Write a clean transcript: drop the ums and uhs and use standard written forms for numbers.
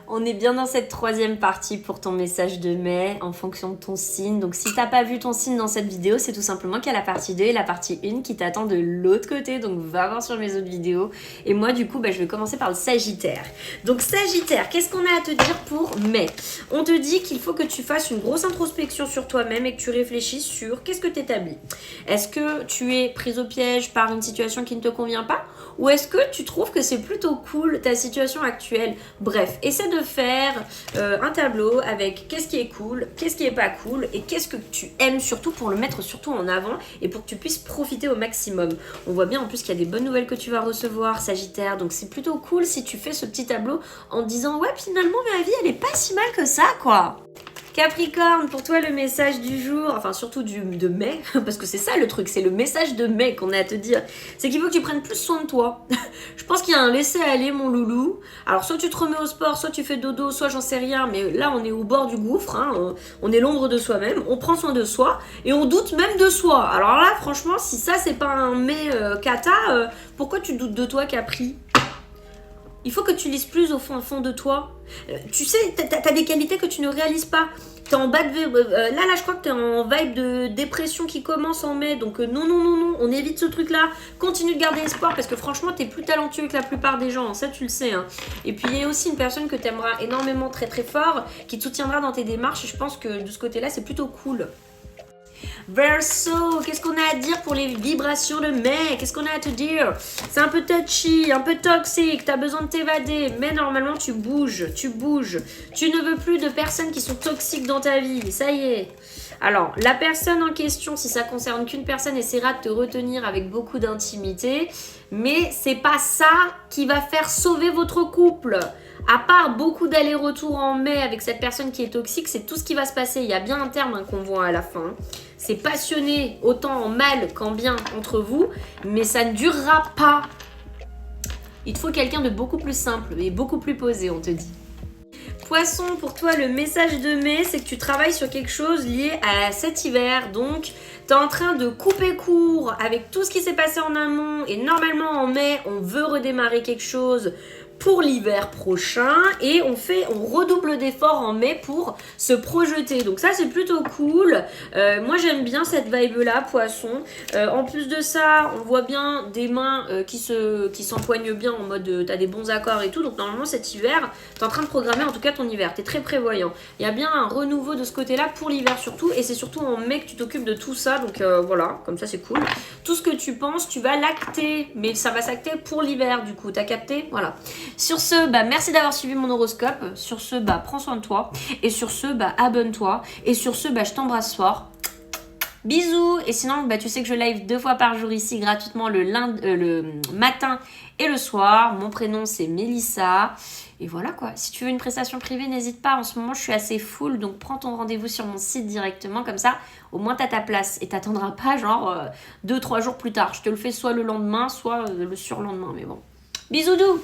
On est bien dans cette troisième partie pour ton message de mai en fonction de ton signe. Donc si t'as pas vu ton signe dans cette vidéo, c'est tout simplement qu'il y a la partie 2 et la partie 1 qui t'attend de l'autre côté. Donc va voir sur mes autres vidéos. Et moi du coup, je vais commencer par le Sagittaire. Donc Sagittaire, qu'est-ce qu'on a à te dire pour mai? On te dit qu'il faut que tu fasses une grosse introspection sur toi-même et que tu réfléchisses sur qu'est-ce que t'établis. Est-ce que tu es prise au piège par une situation qui ne te convient pas? Ou est-ce que tu trouves que c'est plutôt cool ta situation actuelle? Bref, essaie de faire un tableau avec qu'est-ce qui est cool, qu'est-ce qui est pas cool et qu'est-ce que tu aimes surtout pour le mettre surtout en avant et pour que tu puisses profiter au maximum. On voit bien en plus qu'il y a des bonnes nouvelles que tu vas recevoir, Sagittaire, donc c'est plutôt cool si tu fais ce petit tableau en disant ouais, finalement ma vie elle est pas si mal que ça quoi. Capricorne, pour toi le message du jour, enfin surtout de mai, parce que c'est ça le truc, c'est le message de mai qu'on a à te dire, c'est qu'il faut que tu prennes plus soin de toi. Je pense qu'il y a un laisser-aller mon loulou. Alors soit tu te remets au sport, soit tu fais dodo, soit j'en sais rien, mais là on est au bord du gouffre, hein, on est l'ombre de soi-même, on prend soin de soi et on doute même de soi. Alors là franchement, si ça c'est pas un mai cata, pourquoi tu doutes de toi Capri? Il faut que tu lises plus au fond de toi. Tu sais, t'as des qualités que tu ne réalises pas. T'es en bas de... là, je crois que t'es en vibe de dépression qui commence en mai. Donc non, on évite ce truc-là. Continue de garder espoir parce que franchement, t'es plus talentueux que la plupart des gens. Ça, tu le sais. Hein. Et puis, il y a aussi une personne que t'aimeras énormément, très très fort, qui te soutiendra dans tes démarches. Et je pense que de ce côté-là, c'est plutôt cool. Verseau, qu'est-ce qu'on a à dire pour les vibrations de mai? Qu'est-ce qu'on a à te dire? C'est un peu touchy, un peu toxique, t'as besoin de t'évader, mais normalement tu bouges. Tu ne veux plus de personnes qui sont toxiques dans ta vie, ça y est. Alors, la personne en question, si ça concerne qu'une personne, essaiera de te retenir avec beaucoup d'intimité, mais c'est pas ça qui va faire sauver votre couple. À part beaucoup d'allers-retours en mai avec cette personne qui est toxique, c'est tout ce qui va se passer. Il y a bien un terme qu'on voit à la fin. C'est passionné autant en mal qu'en bien entre vous, mais ça ne durera pas. Il te faut quelqu'un de beaucoup plus simple et beaucoup plus posé, on te dit. Poisson, pour toi, le message de mai, c'est que tu travailles sur quelque chose lié à cet hiver. Donc, tu es en train de couper court avec tout ce qui s'est passé en amont. Et normalement, en mai, on veut redémarrer quelque chose pour l'hiver prochain et on redouble d'efforts en mai pour se projeter. Donc ça, c'est plutôt cool. Moi, j'aime bien cette vibe-là, Poisson. En plus de ça, on voit bien des mains qui s'empoignent bien en mode t'as des bons accords et tout. Donc normalement, cet hiver, t'es en train de programmer en tout cas ton hiver. T'es très prévoyant. Il y a bien un renouveau de ce côté-là pour l'hiver surtout. Et c'est surtout en mai que tu t'occupes de tout ça. Donc voilà, comme ça, c'est cool. Tout ce que tu penses, tu vas l'acter. Mais ça va s'acter pour l'hiver du coup. T'as capté? Voilà. Sur ce, merci d'avoir suivi mon horoscope. Sur ce, prends soin de toi. Et sur ce, abonne-toi. Et sur ce, je t'embrasse fort. Bisous. Et sinon, tu sais que je live 2 fois par jour ici gratuitement le matin et le soir. Mon prénom, c'est Mélissa. Et voilà quoi. Si tu veux une prestation privée, n'hésite pas. En ce moment, je suis assez full. Donc, prends ton rendez-vous sur mon site directement. Comme ça, au moins, t'as ta place. Et t'attendras pas genre 2-3 jours plus tard. Je te le fais soit le lendemain, soit le surlendemain. Mais bon. Bisous doux.